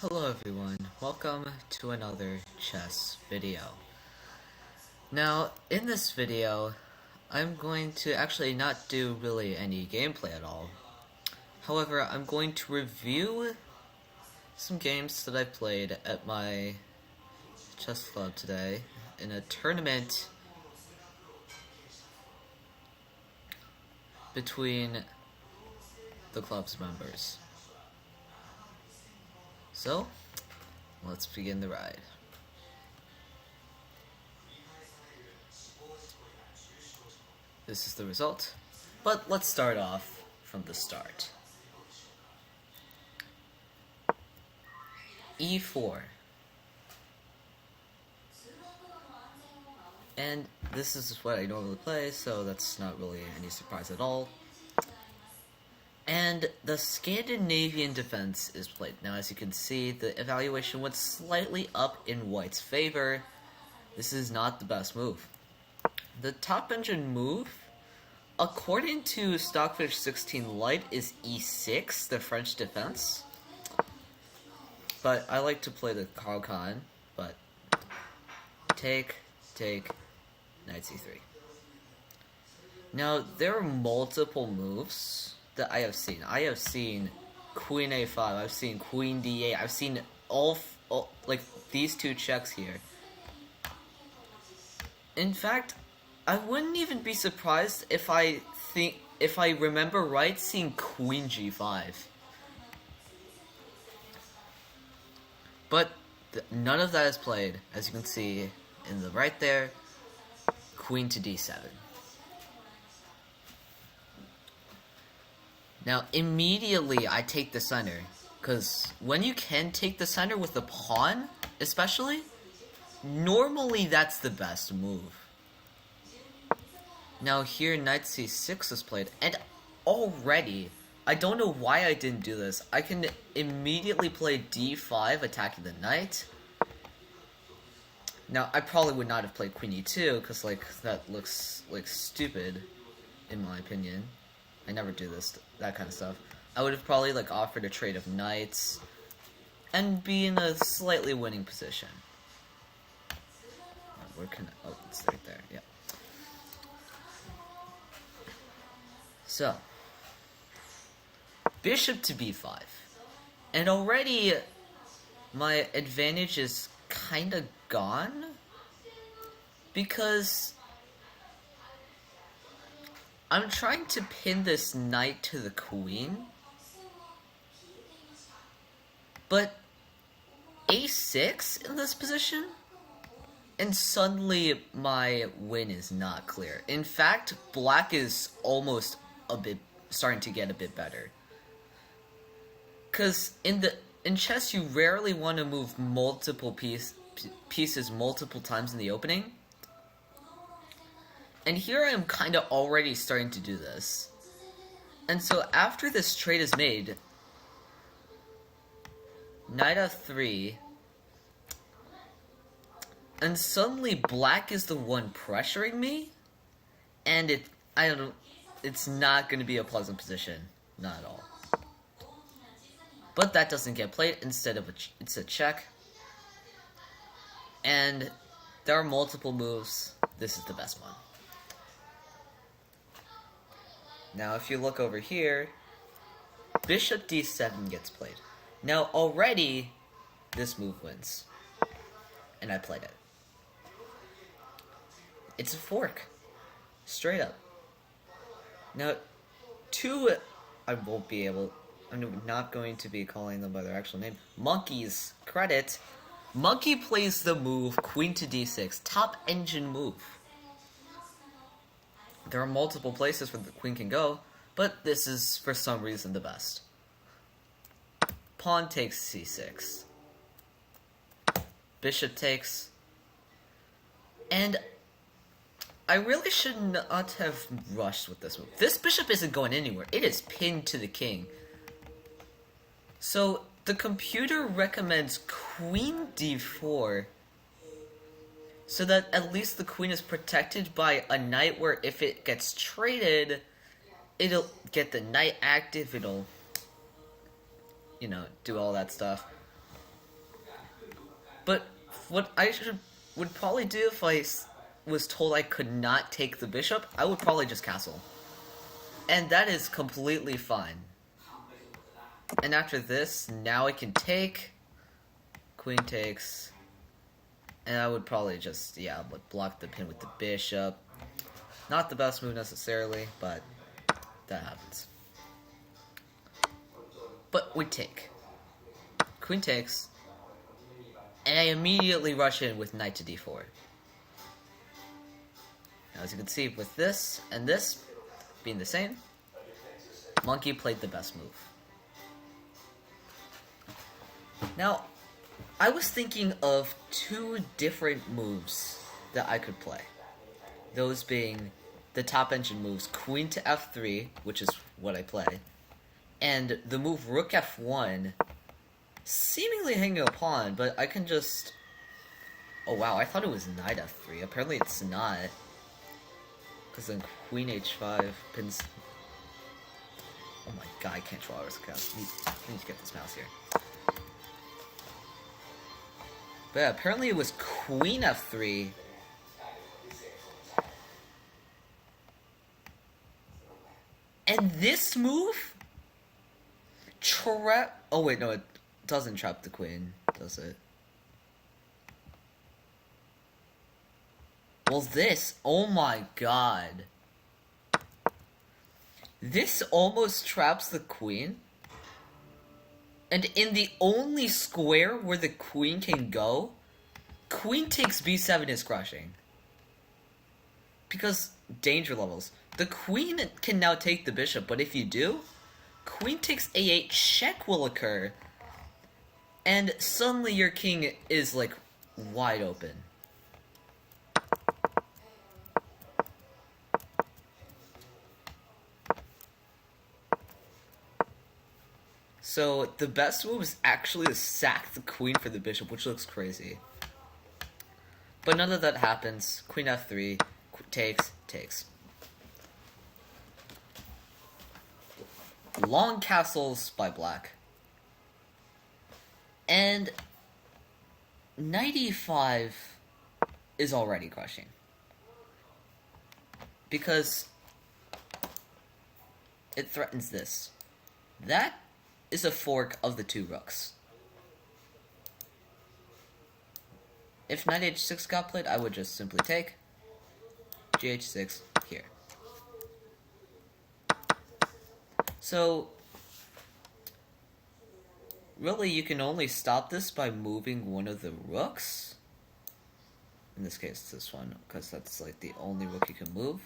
Hello everyone, welcome to another chess video. Now, in this video, I'm going to actually not do really any gameplay at all. However, I'm going to review some games that I played at my chess club today in a tournament between the club's members. So, let's begin the ride. This is the result, but let's start off from the start. E4. And this is what I normally play, so that's not really any surprise at all. And the Scandinavian defense is played. Now, as you can see, the evaluation went slightly up in White's favor. This is not the best move. The top engine move, according to Stockfish 16 Lite, is E6, the French defense. But I like to play the Carl Khan, but take, Knight C3. Now, there are multiple moves that I have seen. I have seen Queen A5, I've seen Queen D8, I've seen all like these two checks here. In fact, I wouldn't even be surprised if I remember right, seeing Queen G5. But none of that is played, as you can see in the right there. Queen to D7. Now, immediately I take the center, because when you can take the center with the pawn, especially, normally that's the best move. Now here, Knight C6 is played, and already, I don't know why I didn't do this. I can immediately play D5, attacking the knight. Now, I probably would not have played Queen E2, because, that looks, stupid, in my opinion. I never do that kind of stuff. I would have probably, offered a trade of knights, and be in a slightly winning position. Where can I, it's right there, yeah. So, Bishop to B5. And already, my advantage is kinda gone, because I'm trying to pin this knight to the queen, but A6 in this position, and suddenly my win is not clear. In fact, black is almost starting to get a bit better. Because in chess, you rarely want to move multiple pieces multiple times in the opening. And here I am kind of already starting to do this. And so after this trade is made, Knight F3, and suddenly black is the one pressuring me, and it's not going to be a pleasant position, not at all. But that doesn't get played. Instead of it's a check, and there are multiple moves. This is the best one. Now, if you look over here, Bishop D7 gets played. Now, already, this move wins. And I played it. It's a fork. Straight up. Now, I'm not going to be calling them by their actual name. Monkey's credit. Monkey plays the move Queen to D6. Top engine move. There are multiple places where the queen can go, but this is, for some reason, the best. Pawn takes C6. Bishop takes. And I really should not have rushed with this move. This bishop isn't going anywhere. It is pinned to the king. So, the computer recommends Queen D4, so that at least the queen is protected by a knight where if it gets traded, it'll get the knight active, it'll, do all that stuff. But what I would probably do if I was told I could not take the bishop, I would probably just castle. And that is completely fine. And after this, now I can take. Queen takes. And I would probably just, yeah, block the pin with the bishop. Not the best move necessarily, but that happens. But we take. Queen takes. And I immediately rush in with knight to d4. Now, as you can see, with this and this being the same, Monkey played the best move. Now, I was thinking of two different moves that I could play. Those being the top engine moves, Queen to f3, which is what I play, and the move Rook f1, seemingly hanging a pawn, but I can just... Oh wow, I thought it was Knight f3. Apparently it's not. Because then Queen h5 pins... Oh my god, I can't draw this account. I need to get this mouse here. But yeah, apparently it was Queen f3. And this move? Oh wait, no, it doesn't trap the queen, does it? Well, this, oh my god. This almost traps the queen. And in the only square where the queen can go, queen takes b7 is crushing. Because danger levels. The queen can now take the bishop, but if you do, queen takes a8 check will occur. And suddenly your king is, like, wide open. So, the best move is actually to sack the queen for the bishop, which looks crazy. But none of that happens. Queen f3, takes. Long castles by black. And knight e5 is already crushing. Because it threatens this. That is a fork of the two rooks. If knight h6 got played, I would just simply take gh6 here. So, really you can only stop this by moving one of the rooks. In this case, this one, because that's like the only rook you can move.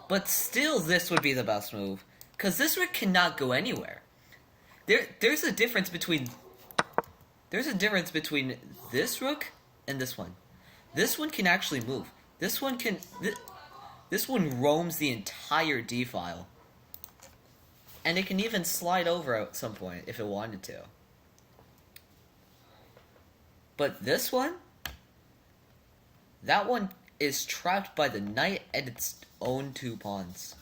But still, this would be the best move, because this rook cannot go anywhere. There's a difference between this rook and this one. This one can actually move. This one can. This one roams the entire d file, and it can even slide over at some point if it wanted to. But this one, that one is trapped by the knight and its own two pawns.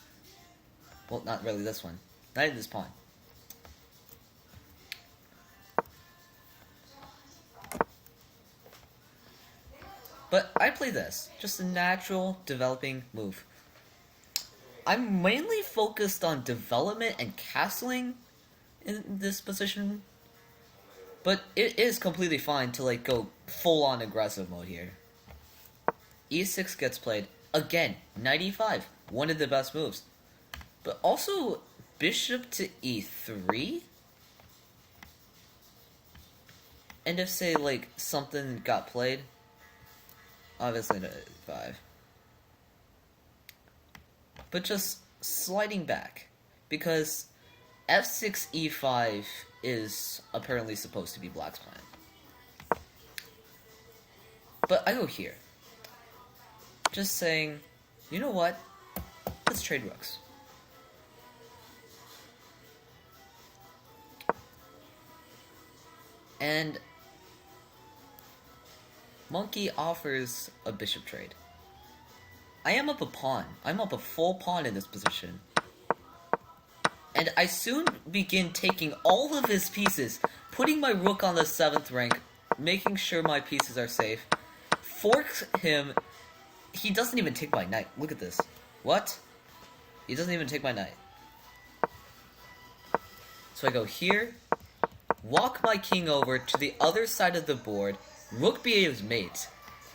Well, not really this one. Knight and this pawn. But I play this. Just a natural developing move. I'm mainly focused on development and castling in this position. But it is completely fine to like go full on aggressive mode here. E6 gets played. Again, knight e5. One of the best moves. But also bishop to e3. And if say like something got played, obviously knight e5. But just sliding back, because f6 e5 is apparently supposed to be black's plan. But I go here. Just saying, you know what? Let's trade rooks. And Monkey offers a bishop trade. I am up a pawn. I'm up a full pawn in this position. And I soon begin taking all of his pieces, putting my rook on the 7th rank making sure my pieces are safe. Forks him. He doesn't even take my knight. Look at this. What? He doesn't even take my knight. So I go here, walk my king over to the other side of the board. Rook b8 is mate.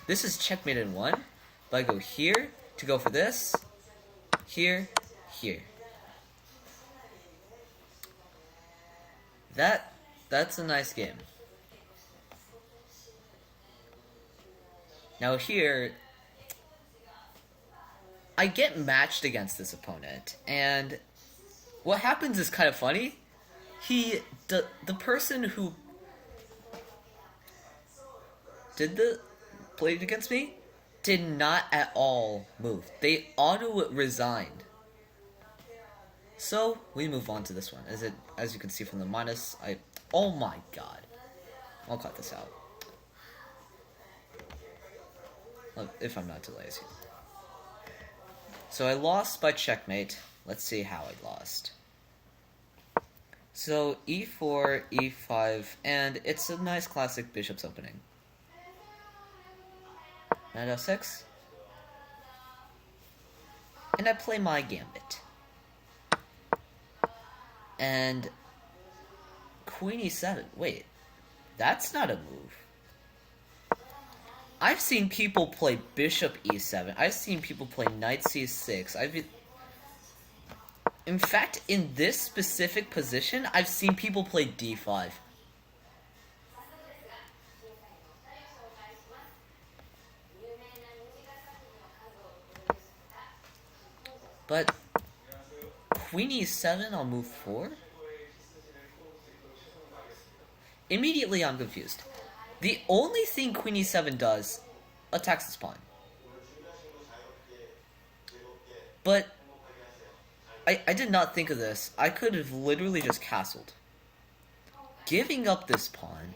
This is checkmate in 1. But I go here to go for this. Here, here. That's a nice game. Now here, I get matched against this opponent, and what happens is kind of funny. The person who played against me did not at all move. They auto-resigned. So we move on to this one. As you can see from the minus, oh my god. I'll cut this out. If I'm not too lazy. So I lost by checkmate. Let's see how I lost. So e4, e5, and it's a nice classic bishop's opening. Knight f6. And I play my gambit. And queen e7. Wait, that's not a move. I've seen people play bishop e7. I've seen people play knight c6. In fact, in this specific position, I've seen people play d5. But queen e7 on move 4? Immediately I'm confused. The only thing queen e7 does, attacks this pawn. But I did not think of this. I could have literally just castled, giving up this pawn.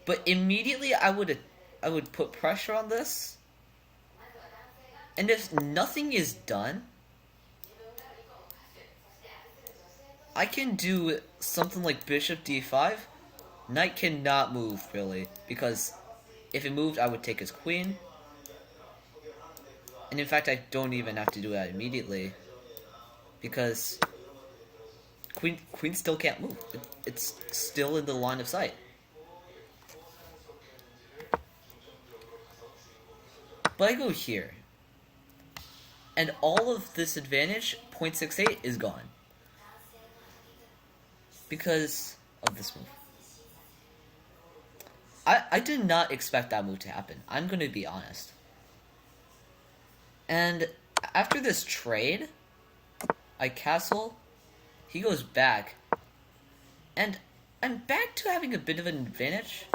But immediately I would put pressure on this. And if nothing is done, I can do something like bishop d5. Knight cannot move, really, because if it moved, I would take his queen. And in fact, I don't even have to do that immediately, because queen still can't move. It's still in the line of sight. But I go here, and all of this advantage, 0.68, is gone because of this move. I did not expect that move to happen. I'm going to be honest. And after this trade, I castle, he goes back, and I'm back to having a bit of an advantage,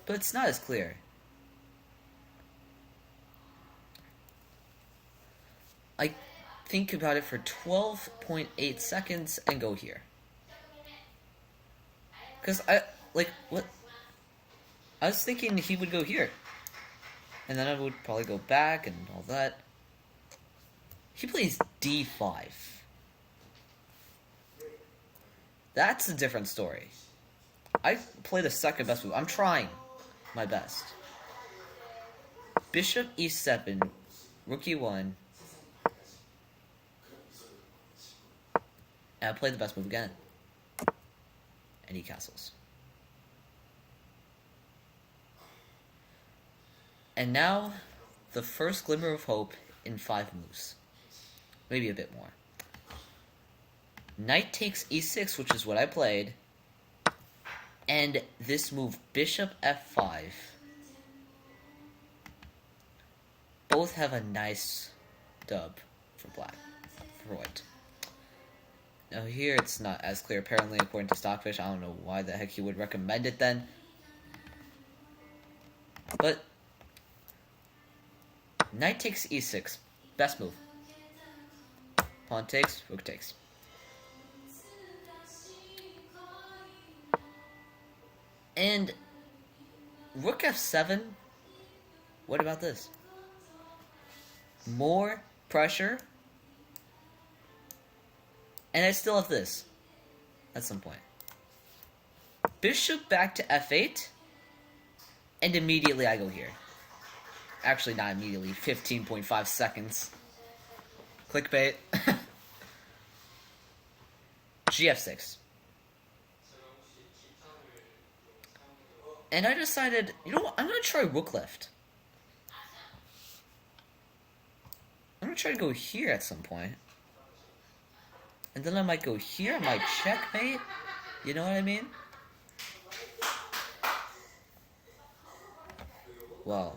but it's not as clear. I think about it for 12.8 seconds and go here. Because what? I was thinking he would go here. And then I would probably go back and all that. He plays d5. That's a different story. I play the second best move. I'm trying my best. Bishop e7, rook e1. And I play the best move again. And he castles. And now, the first glimmer of hope in 5 moves. Maybe a bit more. Knight takes e6, which is what I played. And this move, bishop f5. Both have a nice dub for black, for white. Now here it's not as clear, apparently, according to Stockfish. I don't know why the heck he would recommend it then. But knight takes e6. Best move. Pawn takes, rook takes. And rook f7. What about this? More pressure. And I still have this at some point. Bishop back to f8. And immediately I go here. Actually, not immediately. 15.5 seconds. Clickbait. GF6. And I decided, you know what, I'm gonna try rook lift. I'm gonna try to go here at some point. And then I might go here, I might checkmate. You know what I mean? Well,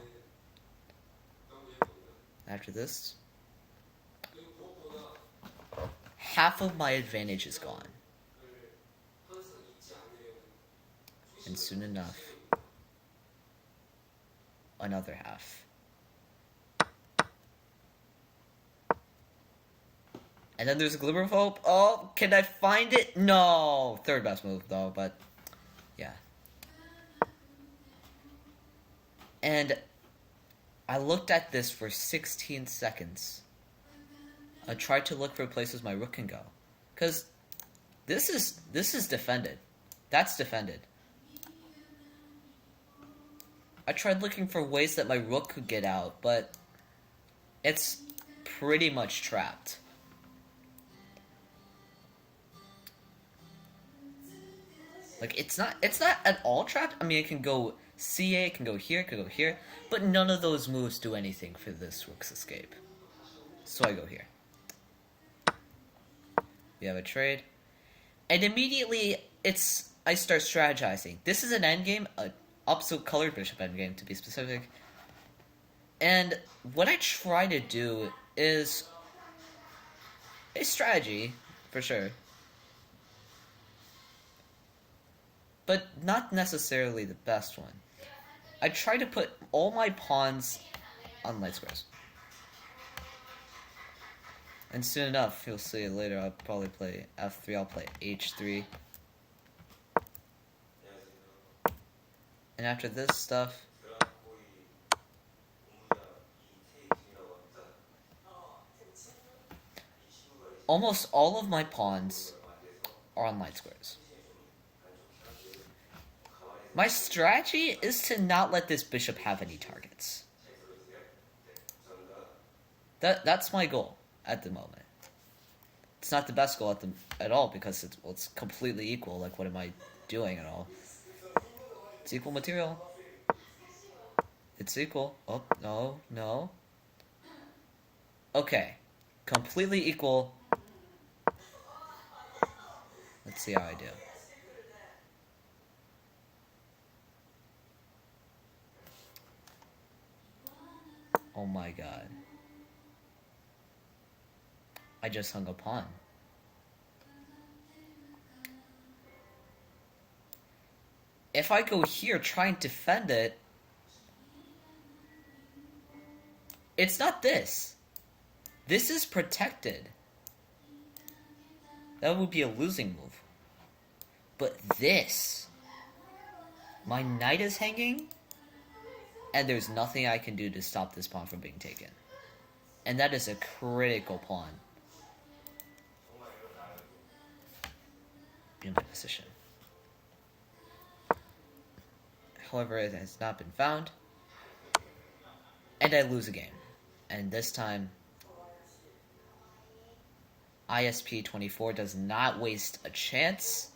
after this, half of my advantage is gone. And soon enough, another half. And then there's a glimmer of hope. Oh, can I find it? No! Third best move, though, but yeah. And I looked at this for 16 seconds. I tried to look for places my rook can go. Because this is defended. That's defended. I tried looking for ways that my rook could get out, but it's pretty much trapped. Like, it's not at all trapped. I mean, it can go CA, it can go here, it can go here, but none of those moves do anything for this rook's escape. So I go here. We have a trade. And immediately, I start strategizing. This is an endgame, an opposite colored bishop endgame, to be specific. And what I try to do is a strategy, for sure. But not necessarily the best one. I try to put all my pawns on light squares. And soon enough, you'll see it later, I'll probably play f3, I'll play h3. And after this stuff, almost all of my pawns are on light squares. My strategy is to not let this bishop have any targets. That's my goal at the moment. It's not the best goal at all because it's completely equal. Like, what am I doing at all? It's equal material. It's equal. Oh, no, no. Okay. Completely equal. Let's see how I do. Oh my god. I just hung a pawn. If I go here, try and defend it, it's not this. This is protected. That would be a losing move. But this, my knight is hanging, and there's nothing I can do to stop this pawn from being taken. And that is a critical pawn in my position. However, it has not been found. And I lose a game. And this time, ISP24 does not waste a chance.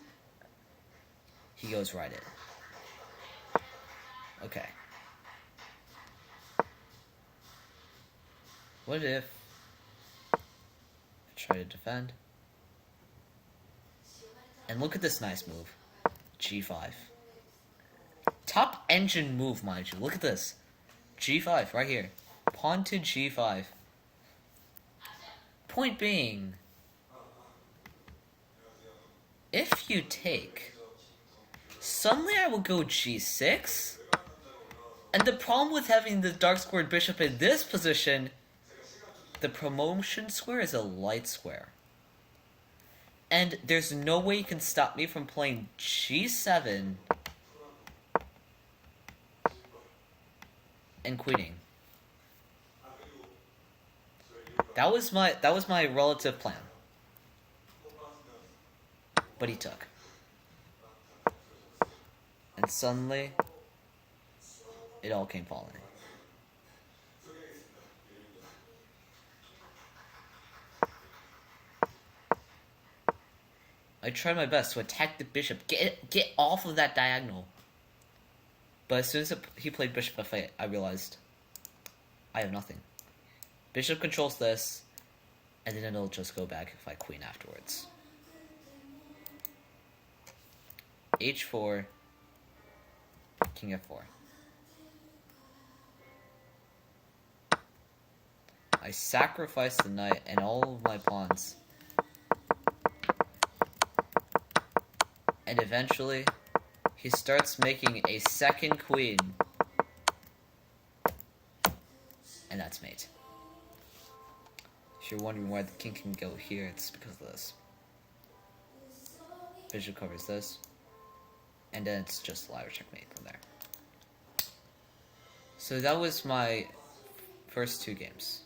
He goes right in. Okay. What if I try to defend? And look at this nice move. G5. Top engine move, mind you. Look at this. G5, right here. Pawn to G5. Point being, if you take, suddenly I will go G6. And the problem with having the dark squared bishop in this position, the promotion square is a light square. And there's no way you can stop me from playing G7 and queening. That was my relative plan. But he took. And suddenly it all came falling. I tried my best to attack the bishop. Get off of that diagonal. But as soon as he played bishop f8, I realized I have nothing. Bishop controls this, and then it'll just go back if I queen afterwards. h4, king f4. I sacrifice the knight and all of my pawns. And eventually, he starts making a second queen. And that's mate. If you're wondering why the king can go here, it's because of this. Bishop covers this. And then it's just ladder checkmate from there. So that was my first 2 games.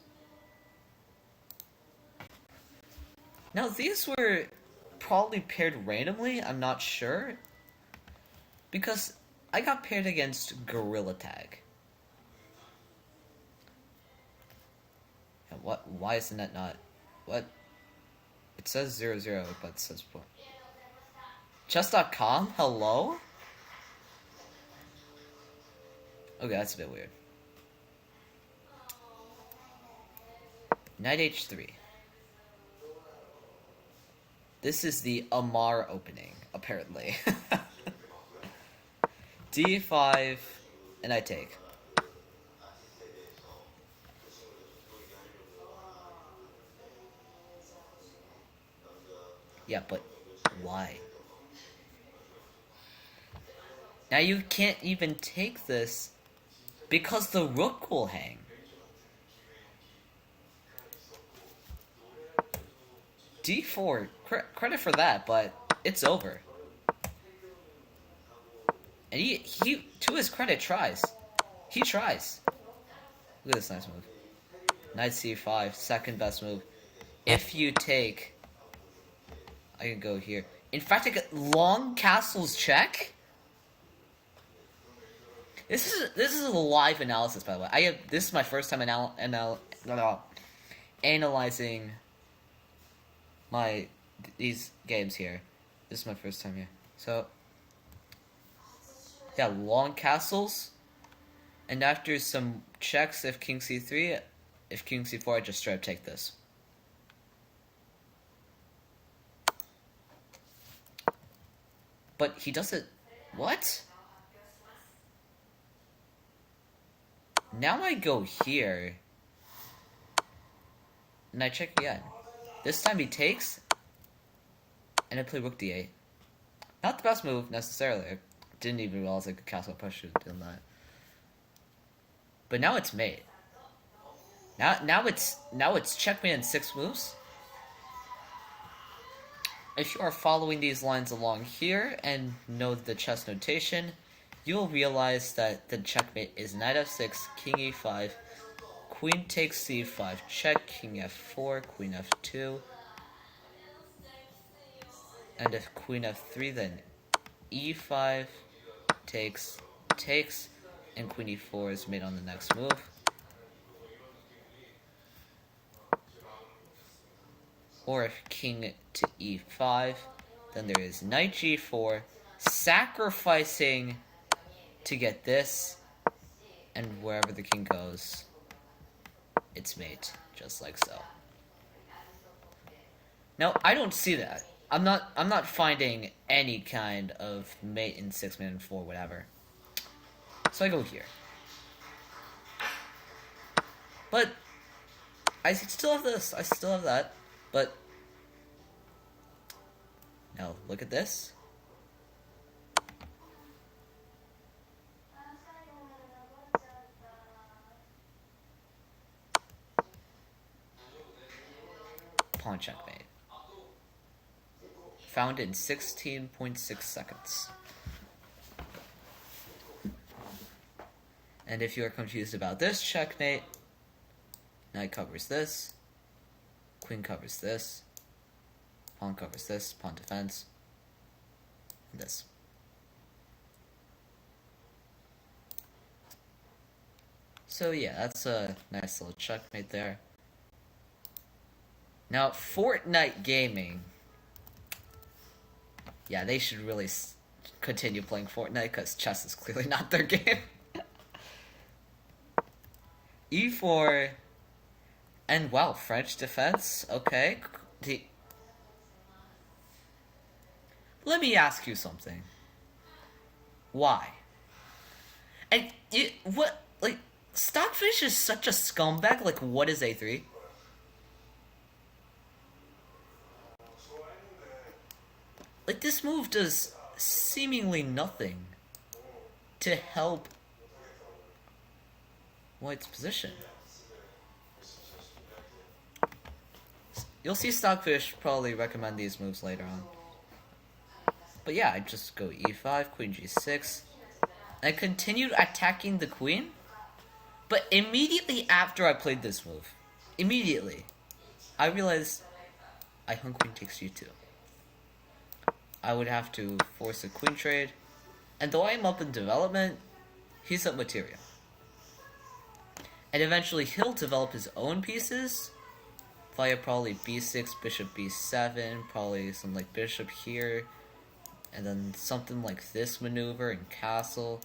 Now these were probably paired randomly, I'm not sure. Because I got paired against Gorilla Tag. And why isn't that not... What? It says 00, but it says what? Chess.com? Hello? Okay, that's a bit weird. Knight h3. This is the Amar opening, apparently. d5, and I take. Yeah, but why? Now you can't even take this because the rook will hang. d4, credit for that, but it's over. And he to his credit, tries. He tries. Look at this nice move. Knight c5, second best move. If you take, I can go here. In fact, I get long castles check. This is a live analysis, by the way. This is my first time analyzing these games here. This is my first time here. So yeah, long castles, and after some checks, if king c3, if king c4, I just straight up take this. But he does it. What? Now I go here, and I check again. This time he takes, and I play rook d8. Not the best move, necessarily. I didn't even realize I could castle push should have done that. But now it's mate. Now it's checkmate in 6 moves. If you are following these lines along here and know the chess notation, you will realize that the checkmate is knight f6, king e5, queen takes c5, check, king f4, queen f2, and if queen f3, then e5 takes, and queen e4 is made on the next move. Or if king to e5, then there is knight g4, sacrificing to get this, and wherever the king goes, it's mate, just like so. Now, I don't see that. I'm not finding any kind of mate in 6, mate in 4, whatever. So I go here. But I still have this. I still have that. But now look at this. Pawn checkmate. Found in 16.6 seconds. And if you are confused about this checkmate, knight covers this, queen covers this, pawn covers this, pawn defense, and this. So yeah, that's a nice little checkmate there. Now, Fortnite Gaming. Yeah, they should really continue playing Fortnite because chess is clearly not their game. E4. And wow, French defense. Okay. Let me ask you something. Why? And what? Like, Stockfish is such a scumbag. Like, what is A3? Like, this move does seemingly nothing to help White's position. You'll see Stockfish probably recommend these moves later on. But yeah, I just go e5, queen g6. I continued attacking the queen. But immediately after I played this move, I realized I hung queen takes g2. I would have to force a queen trade. And though I'm up in development, he's up material. And eventually he'll develop his own pieces via probably b6, bishop b7, probably some like bishop here, and then something like this maneuver and castle.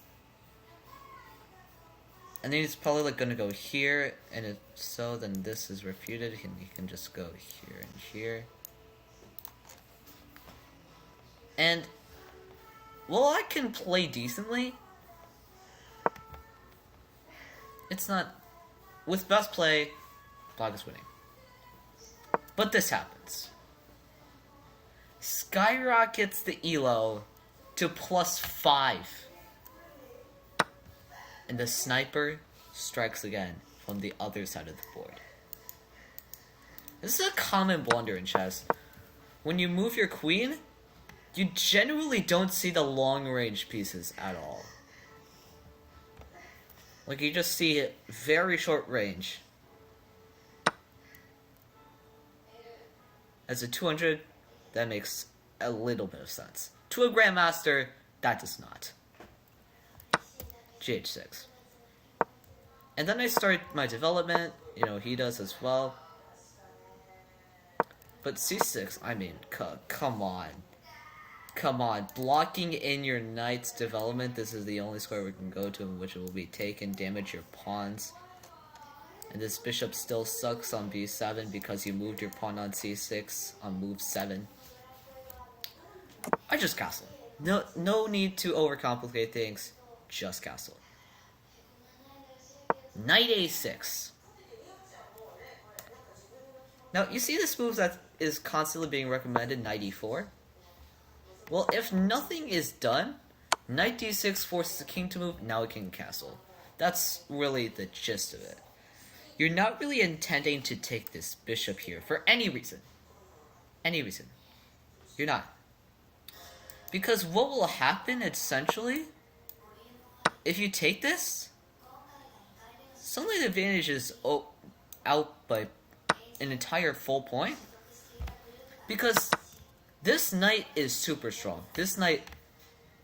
And then he's probably like gonna go here, and if so, then this is refuted, and he can just go here and here. And while I can play decently, it's not. With best play, Black is winning. But this happens. Skyrockets the elo to +5. And the sniper strikes again from the other side of the board. This is a common blunder in chess. When you move your queen, you generally don't see the long-range pieces at all. Like, you just see it very short range. As a 200, that makes a little bit of sense. To a Grandmaster, that does not. GH6. And then I start my development. You know, he does as well. But C6, I mean, come on. Come on. Blocking in your knight's development, this is the only square we can go to in which it will be taken. Damage your pawns. And this bishop still sucks on b7 because you moved your pawn on c6 on move 7. I just castle. No need to overcomplicate things. Just castle. Knight a6. Now, you see this move that is constantly being recommended, knight e4? Well, if nothing is done, knight d6 forces the king to move, now it can castle. That's really the gist of it. You're not really intending to take this bishop here for any reason. Any reason. You're not. Because what will happen, essentially, if you take this, suddenly the advantage is out by an entire full point. Because this knight is super strong. This knight,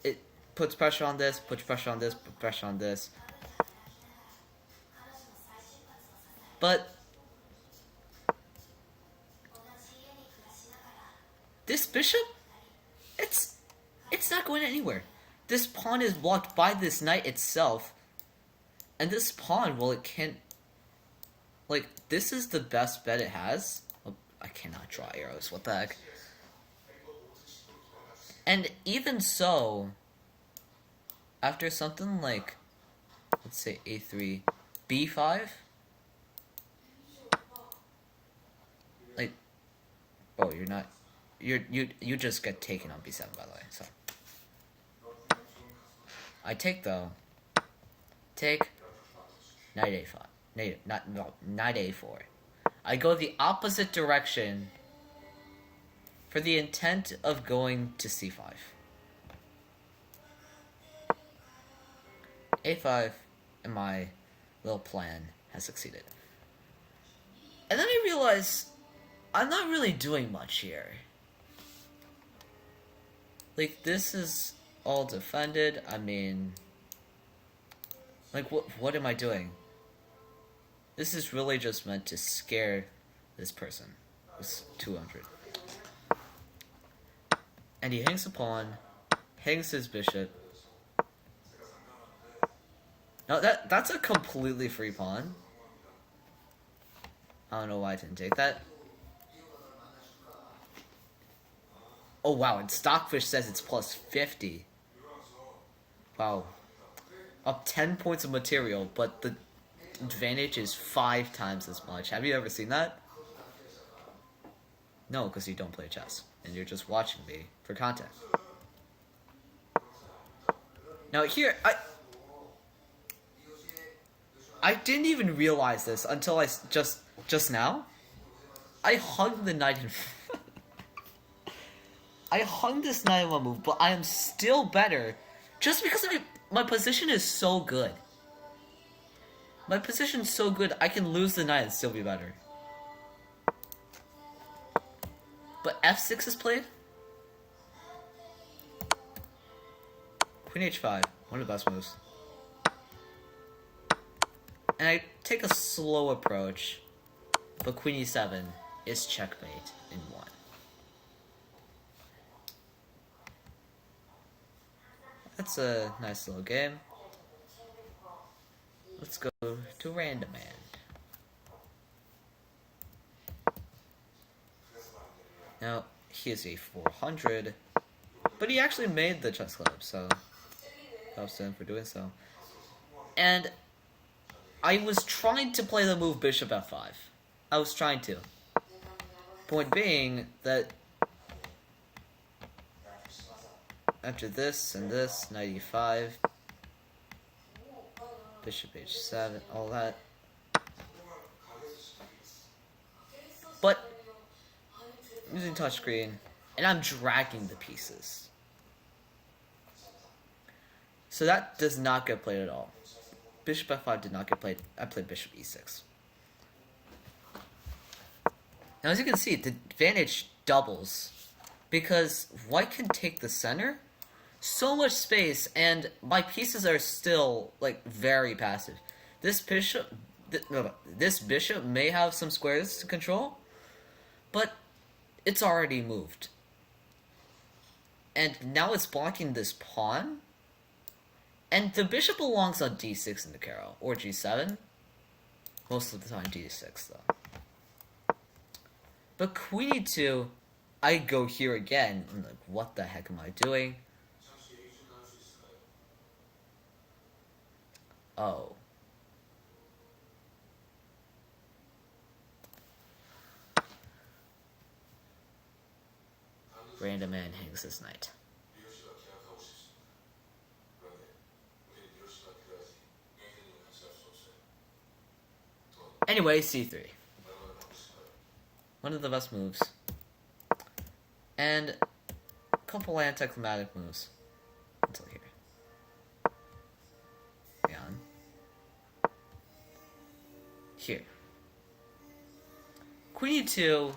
it puts pressure on this, puts pressure on this, puts pressure on this. But this bishop, it's not going anywhere. This pawn is blocked by this knight itself. And this pawn, well, it can't... Like, this is the best bet it has. Oh, I cannot draw arrows, what the heck. And even so, after something like, let's say a3, b5... Like, oh, you're not... You just get taken on b7, by the way, so... I take, though. Take... Knight a5. Knight a4. I go the opposite direction for the intent of going to c5. a5 and my little plan has succeeded. And then I realize I'm not really doing much here. Like, this is all defended. I mean, like, what am I doing? This is really just meant to scare this person. It's 200. And he hangs a pawn, hangs his bishop. No, that's a completely free pawn. I don't know why I didn't take that. Oh wow, and Stockfish says it's plus 50. Wow. Up 10 points of material, but the advantage is 5 times as much. Have you ever seen that? No, because you don't play chess, and you're just watching me for content. Now here, I didn't even realize this until I just now. I hung the knight in. I hung this knight in one move, but I am still better, just because my position is so good. My position is so good, I can lose the knight and still be better. But f6 is played. Queen h5, one of the best moves. And I take a slow approach, but queen e7 is checkmate in 1. That's a nice little game. Let's go to Random Man. Now, he is a 400, but he actually made the chess club, so props to him for doing so. And I was trying to play the move bishop f5. I was trying to. Point being that after this and this, knight e5, bishop h7, all that. But I'm using touchscreen, and I'm dragging the pieces. So that does not get played at all. Bishop f5 did not get played. I played bishop e6. Now as you can see, the advantage doubles because white can take the center, so much space, and my pieces are still like very passive. This bishop may have some squares to control, but it's already moved. And now it's blocking this pawn. And the bishop belongs on d6 in the Caro, or g7. Most of the time d6 though. But queen e2, I go here again. I'm like, what the heck am I doing? Oh. Random Man hangs his knight. Anyway, c3. One of the best moves. And a couple anticlimactic moves. Until here. Beyond. Here. Queen e2.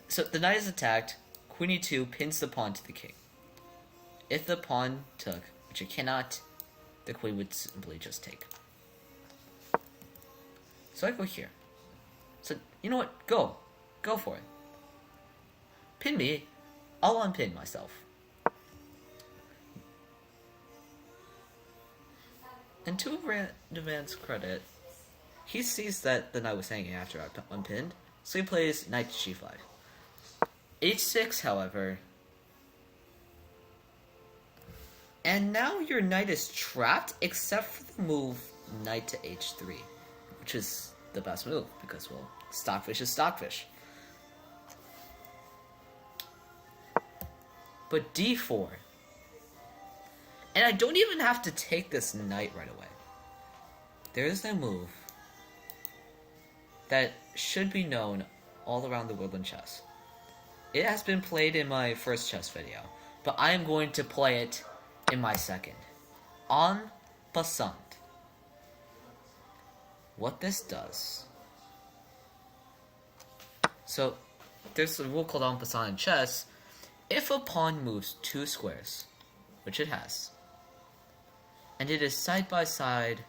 So the knight is attacked. Queen e2 pins the pawn to the king. If the pawn took, which it cannot, the queen would simply just take. So I go here. So, you know what? Go. Go for it. Pin me. I'll unpin myself. And to Random Man's credit, he sees that the knight was hanging after I unpinned, so he plays knight to g5. h6, however. And now your knight is trapped, except for the move knight to h3. Which is the best move, because, well, Stockfish is Stockfish. But d4. And I don't even have to take this knight right away. There is a move that should be known all around the world in chess. It has been played in my first chess video, but I am going to play it in my second. En passant. What this does. So, there's a rule called en passant in chess. If a pawn moves 2 squares, which it has, and it is side by side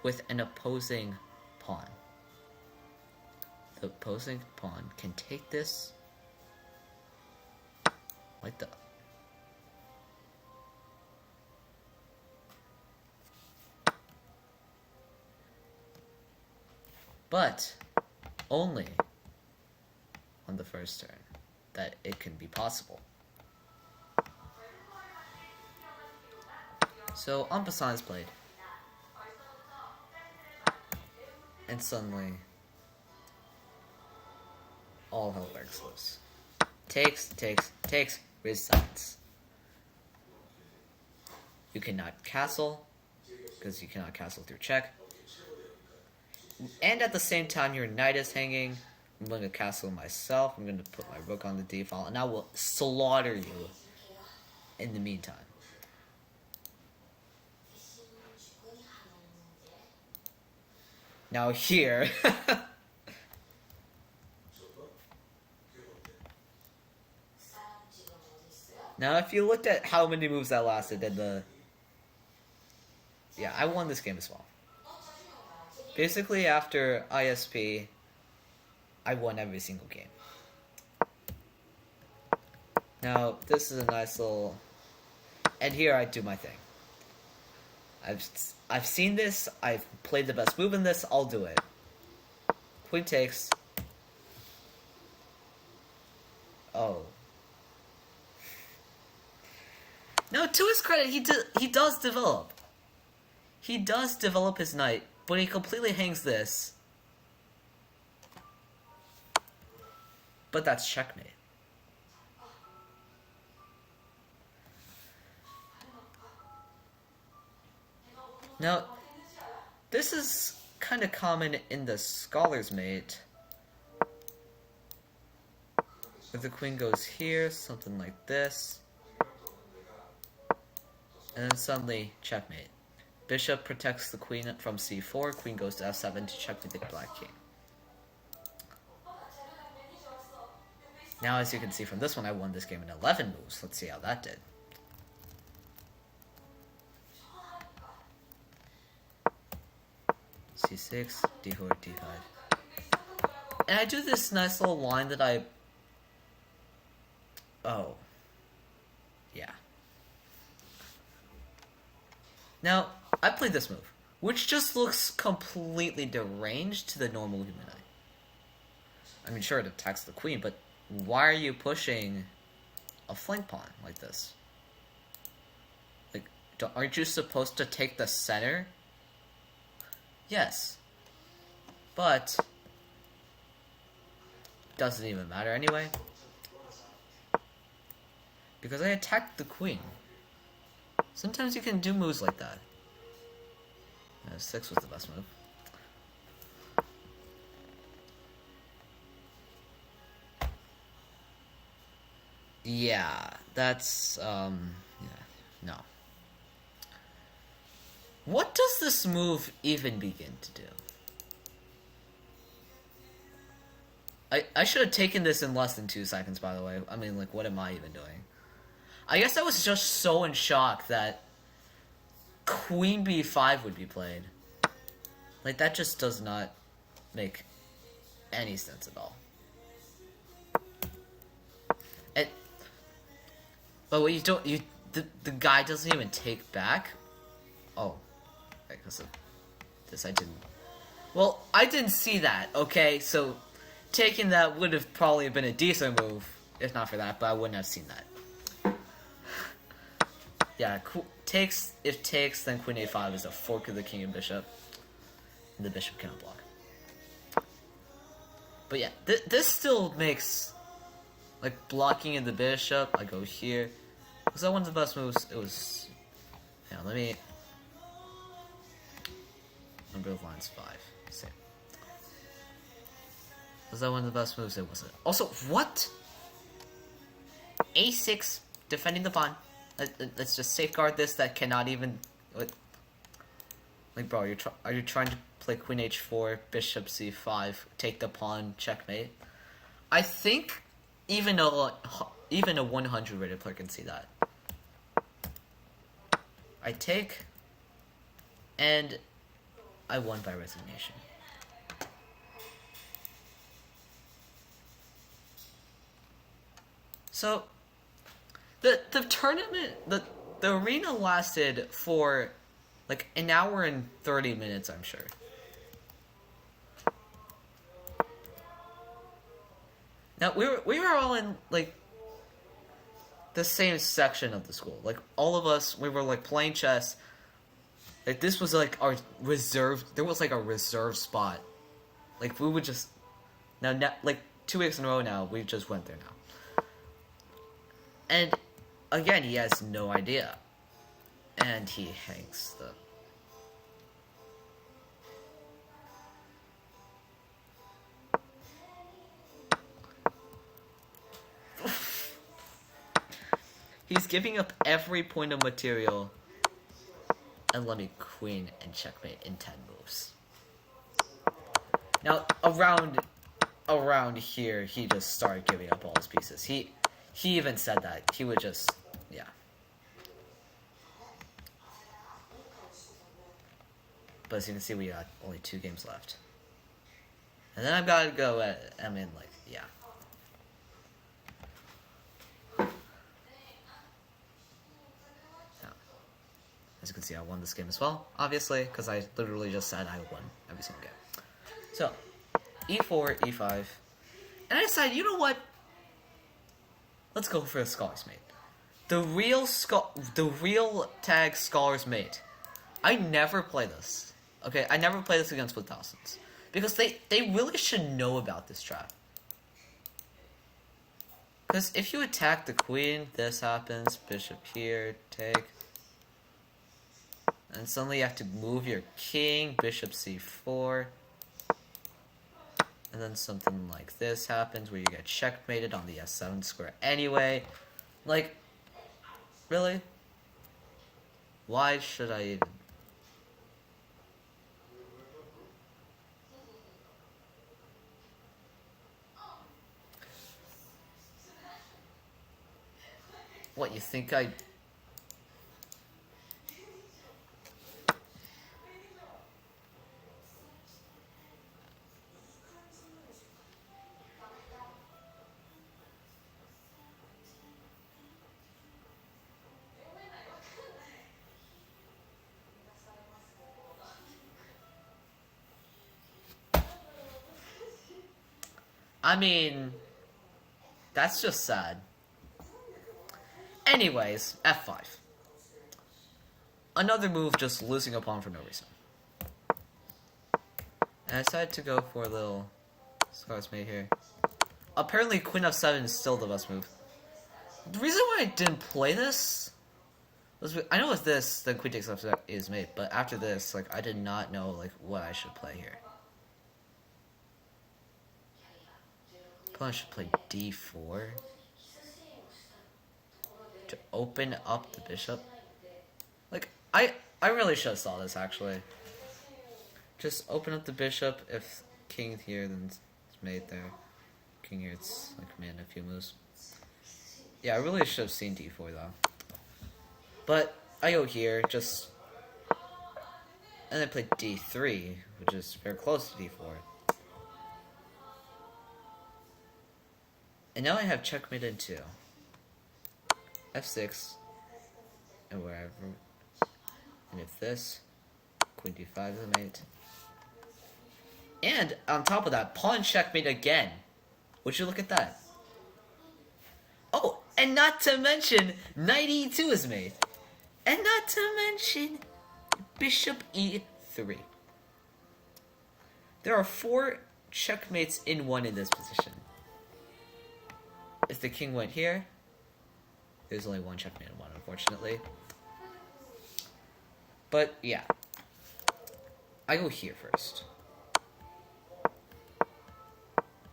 with an opposing pawn. The opposing pawn can take this like that. But only on the first turn that it can be possible. So en passant is played. And suddenly all hell breaks loose. Takes, resigns. You cannot castle, because you cannot castle through check. And at the same time, your knight is hanging. I'm going to castle myself. I'm going to put my rook on the d file, and I will slaughter you in the meantime. Now here... Now if you looked at how many moves that lasted, then yeah, I won this game as well. Basically, after ISP, I won every single game. Now, this is a nice little... And here I do my thing. I've seen this, I've played the best move in this, I'll do it. Queen takes. Oh. Now, to his credit, he does develop. He does develop his knight, but he completely hangs this. But that's checkmate. Now, this is kind of common in the Scholar's Mate. If the queen goes here, something like this. And then suddenly, checkmate. Bishop protects the queen from c4, queen goes to f7 to check the black king. Now, as you can see from this one, I won this game in 11 moves. Let's see how that did. c6, d4, d5. And I do this nice little line that I... Oh. Yeah. Now, I played this move, which just looks completely deranged to the normal human eye. I mean, sure, it attacks the queen, but why are you pushing a flank pawn like this? Like, aren't you supposed to take the center? Yes. But doesn't even matter anyway. Because I attacked the queen. Sometimes you can do moves like that. 6 was the best move. Yeah, that's, yeah, no. What does this move even begin to do? I should have taken this in less than 2 seconds, by the way. I mean, like, what am I even doing? I guess I was just so in shock that Queen b5 would be played. Like, that just does not make any sense at all. But what you don't, the guy doesn't even take back. Oh, because of this I didn't. Well, I didn't see that. Okay, so taking that would have probably been a decent move if not for that, but I wouldn't have seen that. Yeah, takes. If takes, then Queen a5 is a fork of the king and bishop, and the bishop cannot block. But yeah, this still makes like blocking in the bishop. I go here. Was that one of the best moves? It was. Yeah, let me. Number of lines 5. Same. Was that one of the best moves? It wasn't. Also, what? A6 defending the pawn. Let's just safeguard this. That cannot even. Like, bro, are you trying to play Queen h4, Bishop c5, take the pawn, checkmate? I think even a 100 rated player can see that. I take, and I won by resignation. So the tournament, the arena lasted for like an hour and 30 minutes, I'm sure. Now we were all in like the same section of the school. Like all of us, we were like playing chess. Like this was like our reserve. There was like a reserve spot. Like we would just now like 2 weeks in a row now. We just went there now. And again, he has no idea, and he hangs the. He's giving up every point of material and let me queen and checkmate in 10 moves. Now, around here, he just started giving up all his pieces. He even said that. He would just, yeah. But as you can see, we got only 2 games left. And then I've got to go I'm in, like, yeah. As you can see, I won this game as well, obviously, because I literally just said I won every single game. So, e4, e5, and I decided, you know what? Let's go for a Scholar's Mate. The real tag Scholar's Mate. I never play this. Okay, I never play this against 1000s. Because they really should know about this trap. Because if you attack the queen, this happens, bishop here, take. And suddenly you have to move your king, bishop c4. And then something like this happens where you get checkmated on the s7 square anyway. Like, really? Why should I even? What, you think I... I mean, that's just sad. Anyways, f5. Another move just losing a pawn for no reason. And I decided to go for a little Scholar's Mate here. Apparently queen f7 is still the best move. The reason why I didn't play this was, I know with this, then queen takes f7 is mate, but after this, like, I did not know, like, what I should play here. Probably should play d4 to open up the bishop. Like, I really should have saw this, actually. Just open up the bishop. If king here, then it's mate there. King here, it's like man a few moves. Yeah, I really should have seen d4 though. But I go here, just, and I play d3, which is very close to d4. And now I have checkmate in 2. f6, and wherever. And if this, queen d5 is a mate. And on top of that, pawn checkmate again. Would you look at that? Oh, and not to mention, knight e2 is mate. And not to mention, bishop e3. There are 4 checkmates in 1 in this position. If the king went here, there's only 1 checkmate in 1, unfortunately. But, yeah. I go here first.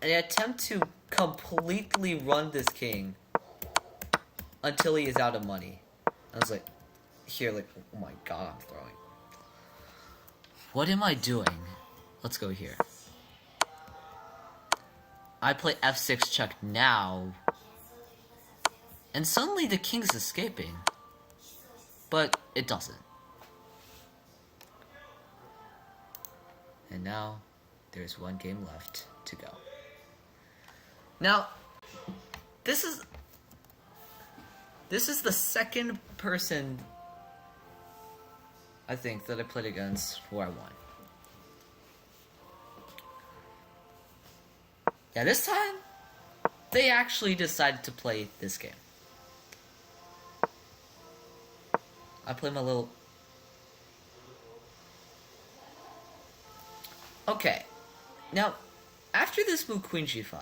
And I attempt to completely run this king until he is out of money. I was like, here, like, oh my god, I'm throwing. What am I doing? Let's go here. I play f6 check now. And suddenly the king's escaping. But it doesn't. And now, there's 1 game left to go. Now, this is This is the second person, I think, that I played against who I won. Yeah, this time, they actually decided to play this game. I play my little... Okay. Now, after this move Queen G5,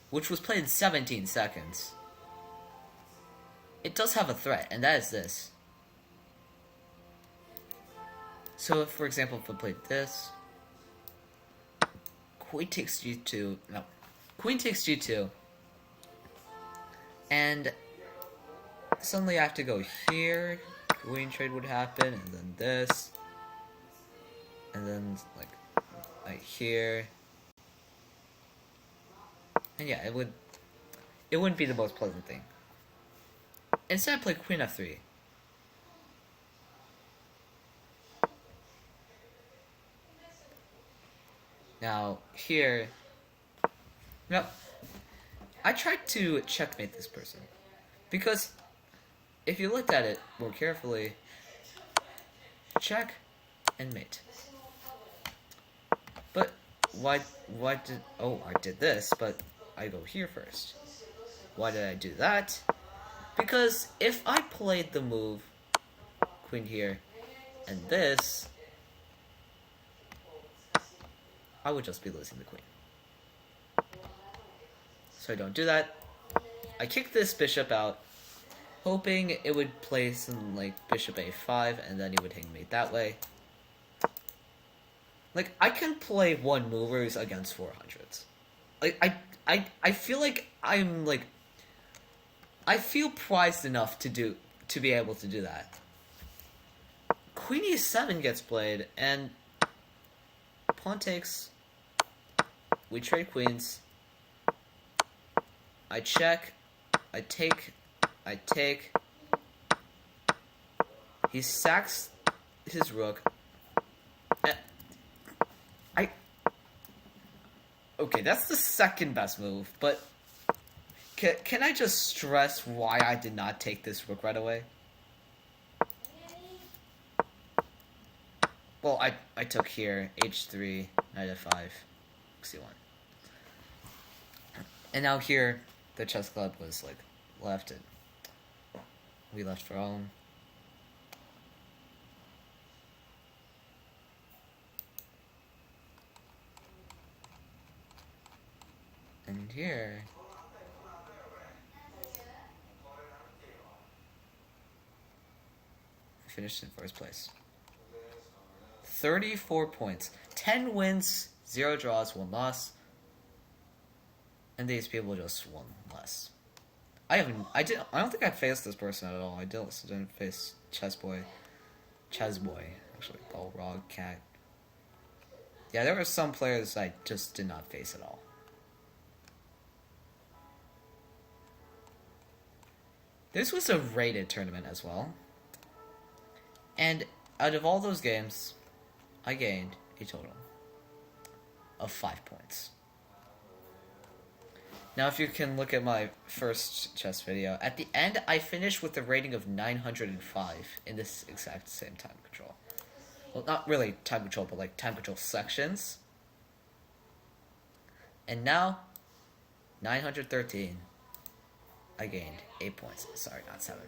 which was played in 17 seconds, it does have a threat, and that is this. So, if, for example, if I played this, Queen takes G2, no, Queen takes G2, and suddenly I have to go here, Queen trade would happen, and then this, and then, like here, and yeah, it wouldn't be the most pleasant thing. Instead, I play Queen F3. Now, here... No. I tried to checkmate this person. Because, if you looked at it more carefully... Check and mate. But, why did... Oh, I did this, but I go here first. Why did I do that? Because if I played the move, Queen here, and this, I would just be losing the Queen. So I don't do that. I kick this bishop out, hoping it would play some, like, bishop a5, and then he would hang mate that way. Like, I can play one movers against 400s. Like, I feel like I'm, like... I feel prized enough to be able to do that. Queen e7 gets played, and pawn takes. We trade queens. I check. I take. He sacks his rook. Okay, that's the second best move, but can I just stress why I did not take this rook right away? Well, I took here, h3, knight f5, c1. And now here, the chess club was, like, left, and we left for home. And here... finished in first place. 34 points. 10 wins, 0 draws, 1 loss. And these people just won less. I don't think I faced this person at all. I didn't face Chessboy, actually, Balrog, Cat. Yeah, there were some players I just did not face at all. This was a rated tournament as well. And out of all those games, I gained a total of 5 points. Now, if you can look at my first chess video, at the end, I finished with a rating of 905 in this exact same time control. Well, not really time control, but like time control sections. And now, 913, I gained 8 points. Sorry, not 7.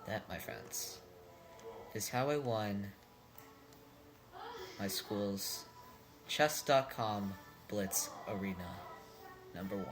That, my friends, is how I won my school's Chess.com Blitz Arena #1.